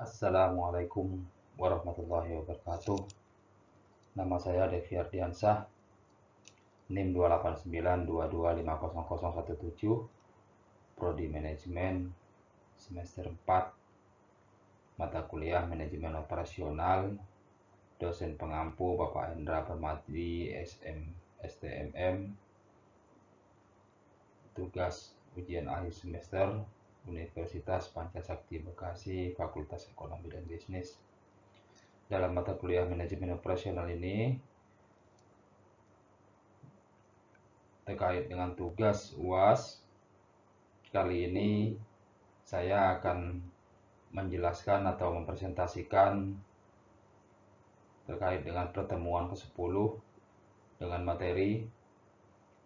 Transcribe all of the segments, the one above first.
Assalamualaikum warahmatullahi wabarakatuh. Nama saya Devi Ardiansyah, NIM 28922500017, Prodi Manajemen, semester 4, mata kuliah Manajemen Operasional, dosen pengampu Bapak Hendra Permadi, STMM, tugas ujian akhir semester Universitas Pancasakti Bekasi, Fakultas Ekonomi dan Bisnis. Dalam mata kuliah Manajemen Operasional ini terkait dengan tugas UAS, kali ini saya akan menjelaskan atau mempresentasikan terkait dengan pertemuan ke-10 dengan materi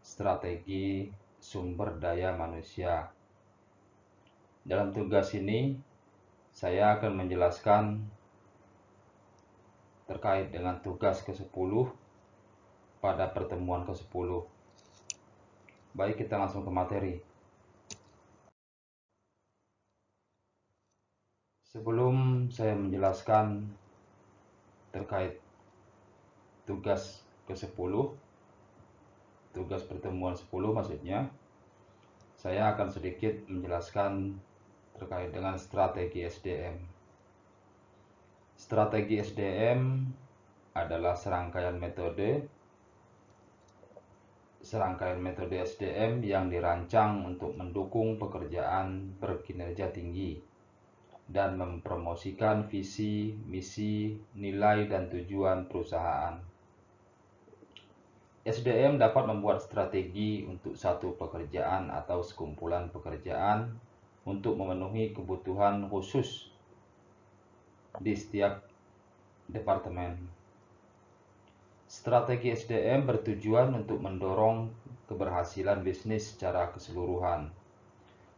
strategi sumber daya manusia. Dalam tugas ini saya akan menjelaskan terkait dengan tugas ke-10 pada pertemuan ke-10. Baik, kita langsung ke materi. Sebelum saya menjelaskan terkait tugas ke-10, tugas pertemuan 10 maksudnya, saya akan sedikit menjelaskan terkait dengan strategi SDM. Strategi SDM adalah serangkaian metode SDM yang dirancang untuk mendukung pekerjaan berkinerja tinggi dan mempromosikan visi, misi, nilai, dan tujuan perusahaan. SDM dapat membuat strategi untuk satu pekerjaan atau sekumpulan pekerjaan untuk memenuhi kebutuhan khusus di setiap departemen. Strategi SDM bertujuan untuk mendorong keberhasilan bisnis secara keseluruhan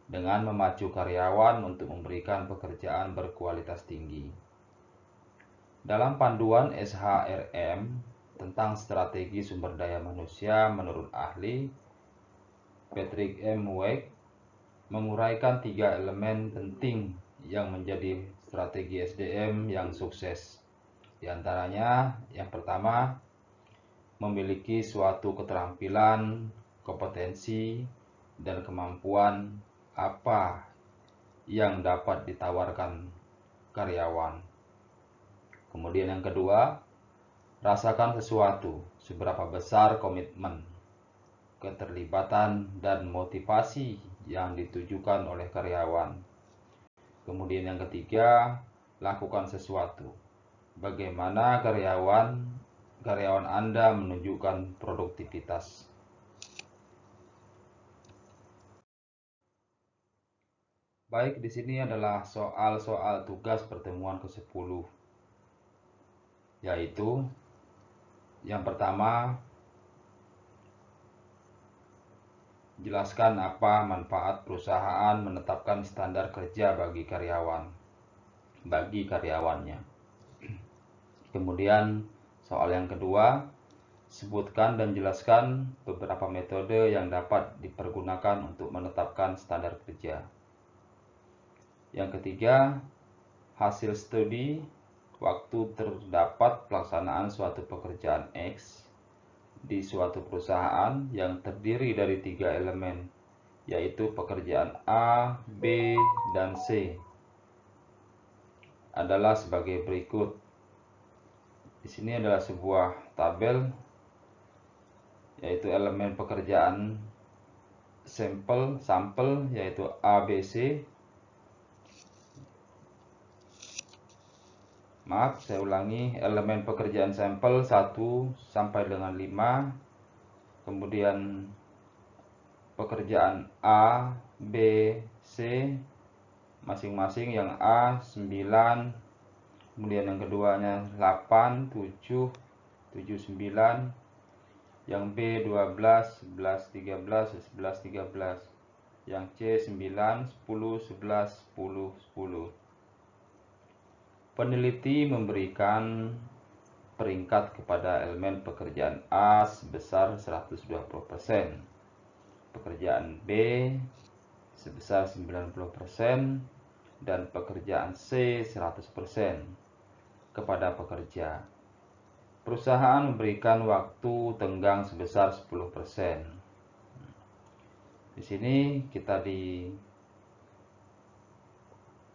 dengan memacu karyawan untuk memberikan pekerjaan berkualitas tinggi. Dalam panduan SHRM tentang strategi sumber daya manusia menurut ahli Patrick M. Weck menguraikan 3 elemen penting yang menjadi strategi SDM yang sukses. Di antaranya, yang pertama, memiliki suatu keterampilan, kompetensi, dan kemampuan apa yang dapat ditawarkan karyawan. Kemudian yang kedua, rasakan sesuatu, seberapa besar komitmen, keterlibatan, dan motivasi yang ditujukan oleh karyawan. Kemudian yang ketiga, lakukan sesuatu, bagaimana karyawan Anda menunjukkan produktivitas. Baik, di sini adalah soal-soal tugas pertemuan ke-10, yaitu yang pertama, jelaskan apa manfaat perusahaan menetapkan standar kerja bagi karyawannya. Kemudian soal yang kedua, sebutkan dan jelaskan beberapa metode yang dapat dipergunakan untuk menetapkan standar kerja. Yang ketiga, hasil studi waktu terdapat pelaksanaan suatu pekerjaan X di suatu perusahaan yang terdiri dari 3 elemen, yaitu pekerjaan A, B, dan C, adalah sebagai berikut. Di sini adalah sebuah tabel, yaitu elemen pekerjaan sampel yaitu A, B, C. Maaf, saya ulangi, elemen pekerjaan sampel 1 sampai dengan 5. Kemudian pekerjaan A, B, C masing-masing, yang A 9, kemudian yang keduanya 8, 7, 7, 9, yang B 12, 11, 13, 11, 13, yang C 9, 10, 11, 10, 10. Peneliti memberikan peringkat kepada elemen pekerjaan A sebesar 120%, pekerjaan B sebesar 90%, dan pekerjaan C 100% kepada pekerja. Perusahaan memberikan waktu tenggang sebesar 10%. Di sini kita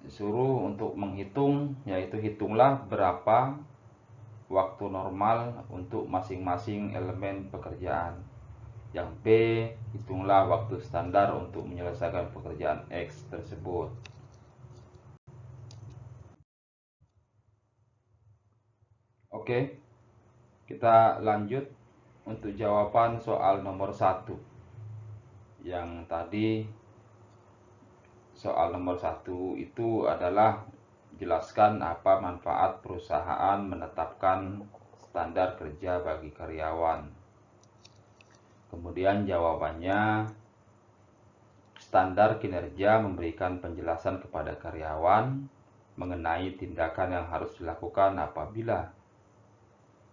disuruh untuk menghitung, yaitu hitunglah berapa waktu normal untuk masing-masing elemen pekerjaan. Yang B, hitunglah waktu standar untuk menyelesaikan pekerjaan X tersebut. Oke, kita lanjut untuk jawaban soal nomor 1. Yang tadi soal nomor 1 itu adalah jelaskan apa manfaat perusahaan menetapkan standar kerja bagi karyawan. Kemudian jawabannya, standar kinerja memberikan penjelasan kepada karyawan mengenai tindakan yang harus dilakukan apabila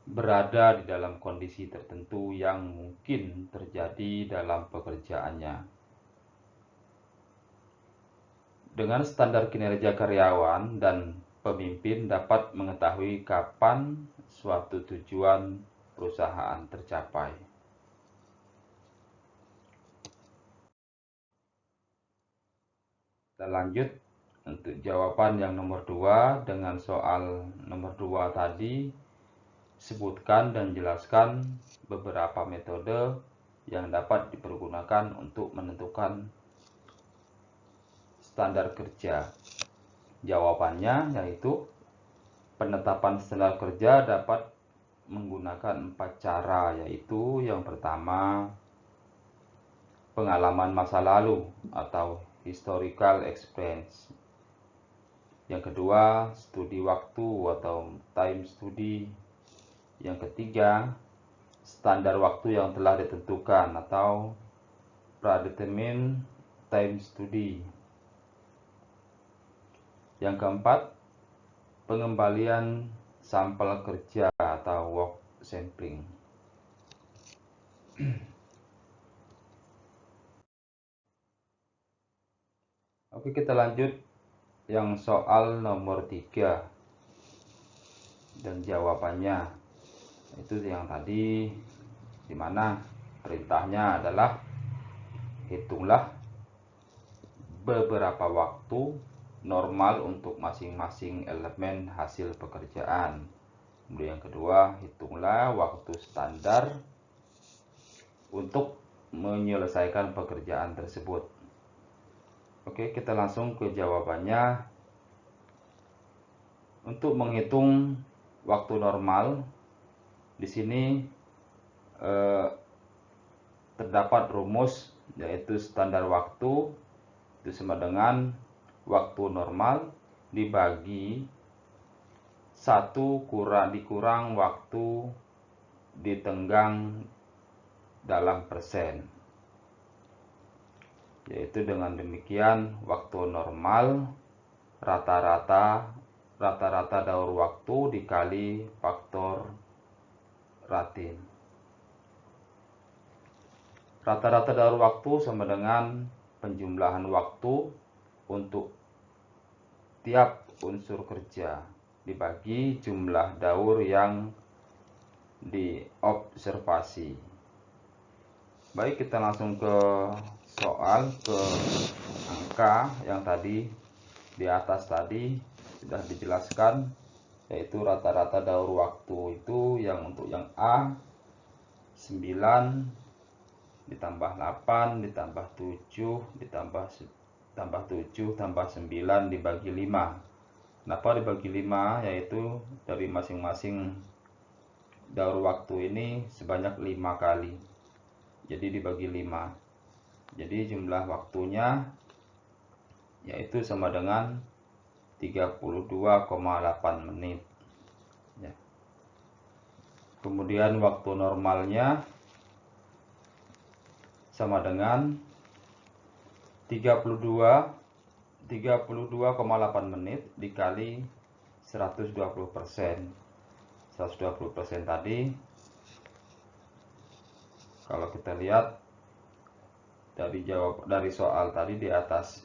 berada di dalam kondisi tertentu yang mungkin terjadi dalam pekerjaannya. Dengan standar kinerja karyawan dan pemimpin dapat mengetahui kapan suatu tujuan perusahaan tercapai. Kita lanjut untuk jawaban yang nomor 2. Dengan soal nomor 2 tadi, sebutkan dan jelaskan beberapa metode yang dapat dipergunakan untuk menentukan standar kerja. Jawabannya yaitu penetapan standar kerja dapat menggunakan 4 cara, yaitu yang pertama, pengalaman masa lalu atau historical experience. Yang kedua, studi waktu atau time study. Yang ketiga, standar waktu yang telah ditentukan atau predetermined time study. Yang keempat, pengembalian sampel kerja atau work sampling. Oke, kita lanjut yang soal nomor 3 dan jawabannya itu yang tadi, dimana perintahnya adalah hitunglah beberapa waktu normal untuk masing-masing elemen hasil pekerjaan. Kemudian yang kedua, hitunglah waktu standar untuk menyelesaikan pekerjaan tersebut. Oke, kita langsung ke jawabannya. Untuk menghitung waktu normal, di sini terdapat rumus, yaitu standar waktu itu sama dengan waktu normal dibagi 1 dikurang waktu ditenggang dalam persen. Yaitu dengan demikian waktu normal rata-rata daur waktu dikali faktor ratin. Rata-rata daur waktu sama dengan penjumlahan waktu untuk tiap unsur kerja dibagi jumlah daur yang diobservasi. Baik, kita langsung ke soal, ke angka yang tadi di atas tadi sudah dijelaskan, yaitu rata-rata daur waktu itu yang untuk yang A 9 ditambah 8 ditambah 7 ditambah 7 tambah 9 dibagi 5. Kenapa dibagi 5? Yaitu dari masing-masing daur waktu ini sebanyak 5 kali. Jadi dibagi 5. Jadi jumlah waktunya yaitu sama dengan 32,8 menit. Ya. Kemudian waktu normalnya sama dengan 32,8 menit dikali 120%. 120% tadi, kalau kita lihat dari soal tadi di atas,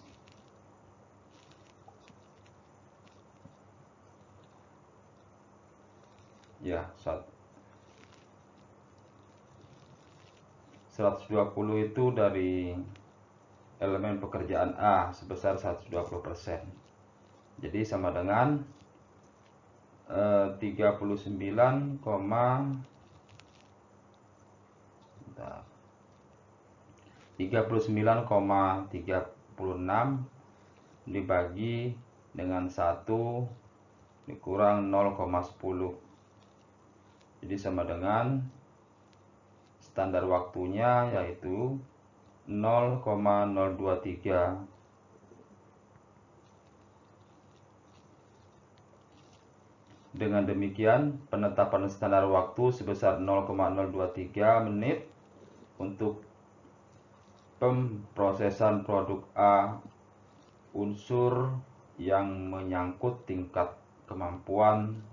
ya 120 itu dari elemen pekerjaan A sebesar 120%. Jadi sama dengan 39,36 dibagi dengan 1 dikurang 0,10. Jadi sama dengan standar waktunya yaitu 0,023. Dengan demikian, penetapan standar waktu sebesar 0,023 menit untuk pemrosesan produk A unsur yang menyangkut tingkat kemampuan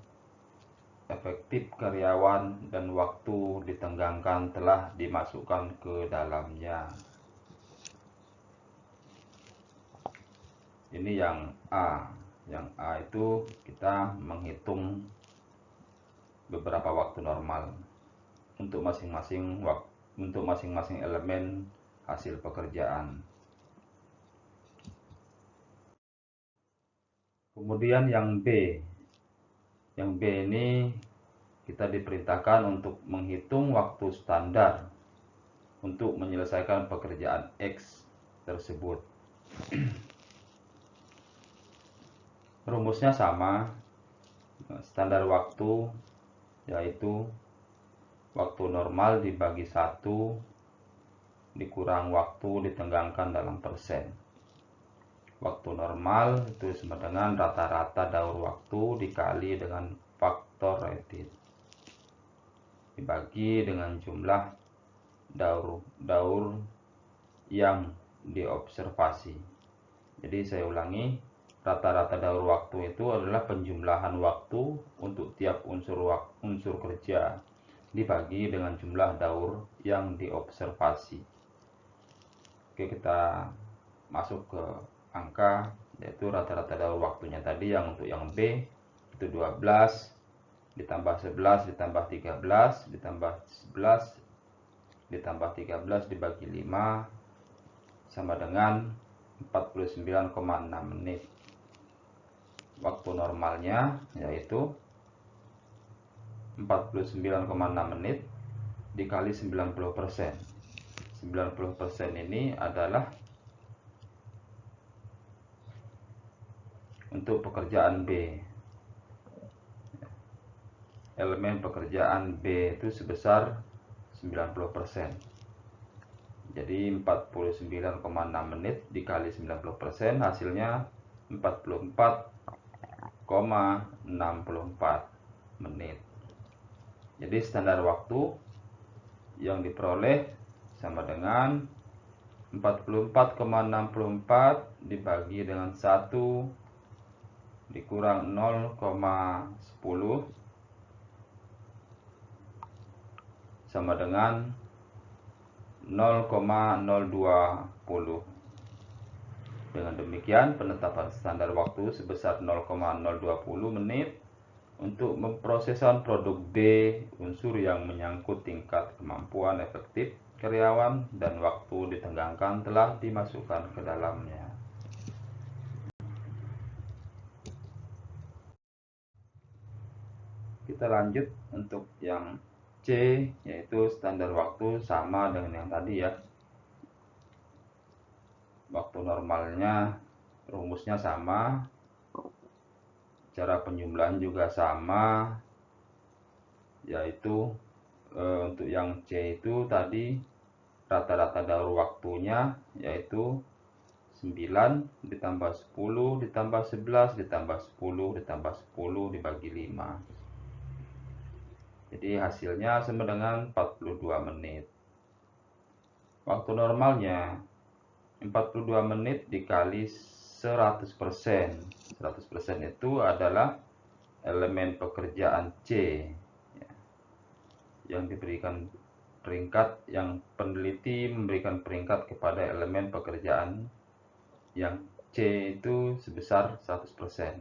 efektif karyawan dan waktu ditenggangkan telah dimasukkan ke dalamnya. Ini yang A. Yang A itu kita menghitung beberapa waktu normal untuk masing-masing elemen hasil pekerjaan. Kemudian yang B. Yang B ini kita diperintahkan untuk menghitung waktu standar untuk menyelesaikan pekerjaan X tersebut. Rumusnya sama, standar waktu yaitu waktu normal dibagi 1 dikurang waktu ditenggangkan dalam persen. Waktu normal itu sama dengan rata-rata daur waktu dikali dengan faktor rated dibagi dengan jumlah daur yang diobservasi. Jadi saya ulangi, rata-rata daur waktu itu adalah penjumlahan waktu untuk tiap unsur kerja dibagi dengan jumlah daur yang diobservasi. Oke, kita masuk ke angka, yaitu rata-rata daur waktunya tadi yang untuk yang B itu 12 ditambah 11 ditambah 13 ditambah 11 ditambah 13 dibagi 5 sama dengan 49,6 menit. Waktu normalnya yaitu 49,6 menit dikali 90%. 90% ini adalah untuk pekerjaan B. Elemen pekerjaan B itu sebesar 90%. Jadi 49,6 menit dikali 90% hasilnya 44,64 menit. Jadi standar waktu yang diperoleh sama dengan 44,64 dibagi dengan 1 dikurang 0,10 sama dengan 0,020. Dengan demikian, penetapan standar waktu sebesar 0,020 menit untuk memprosesan produk B unsur yang menyangkut tingkat kemampuan efektif karyawan dan waktu ditenggangkan telah dimasukkan ke dalamnya. Kita lanjut untuk yang C, yaitu standar waktu sama dengan yang tadi ya. Waktu normalnya rumusnya sama, cara penjumlahan juga sama, yaitu untuk yang C itu tadi rata-rata daur waktunya yaitu 9 ditambah 10 ditambah 11 ditambah 10 ditambah 10 dibagi 5. Jadi hasilnya sama dengan 42 menit. Waktu normalnya 42 menit dikali 100%. 100% itu adalah elemen pekerjaan C yang diberikan peringkat, yang peneliti memberikan peringkat kepada elemen pekerjaan yang C itu sebesar 100%.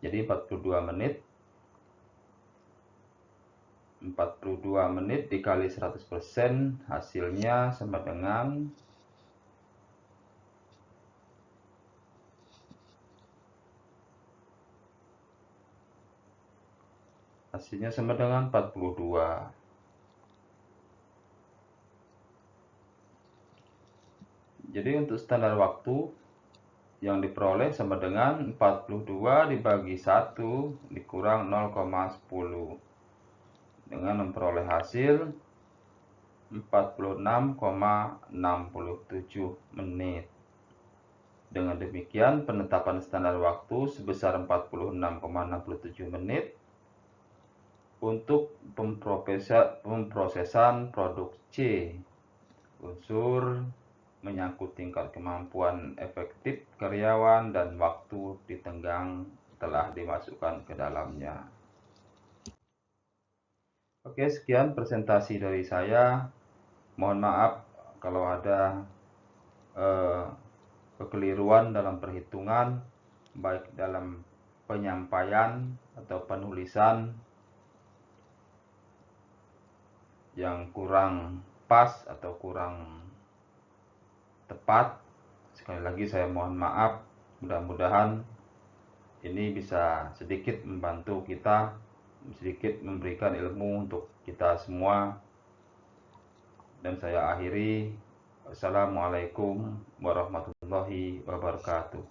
Jadi 42 menit 42 menit dikali 100%, hasilnya sama dengan 42. Jadi untuk standar waktu yang diperoleh sama dengan 42 dibagi 1 dikurang 0,10 dengan memperoleh hasil 46,67 menit. Dengan demikian, penetapan standar waktu sebesar 46,67 menit untuk pemprosesan produk C. Unsur menyangkut tingkat kemampuan efektif karyawan dan waktu ditenggang telah dimasukkan ke dalamnya. Oke, sekian presentasi dari saya. Mohon maaf kalau ada kekeliruan dalam perhitungan, baik dalam penyampaian atau penulisan yang kurang pas atau kurang tepat. Sekali lagi saya mohon maaf. Mudah-mudahan ini bisa sedikit membantu kita, sedikit memberikan ilmu untuk kita semua. Dan saya akhiri. Wassalamualaikum warahmatullahi wabarakatuh.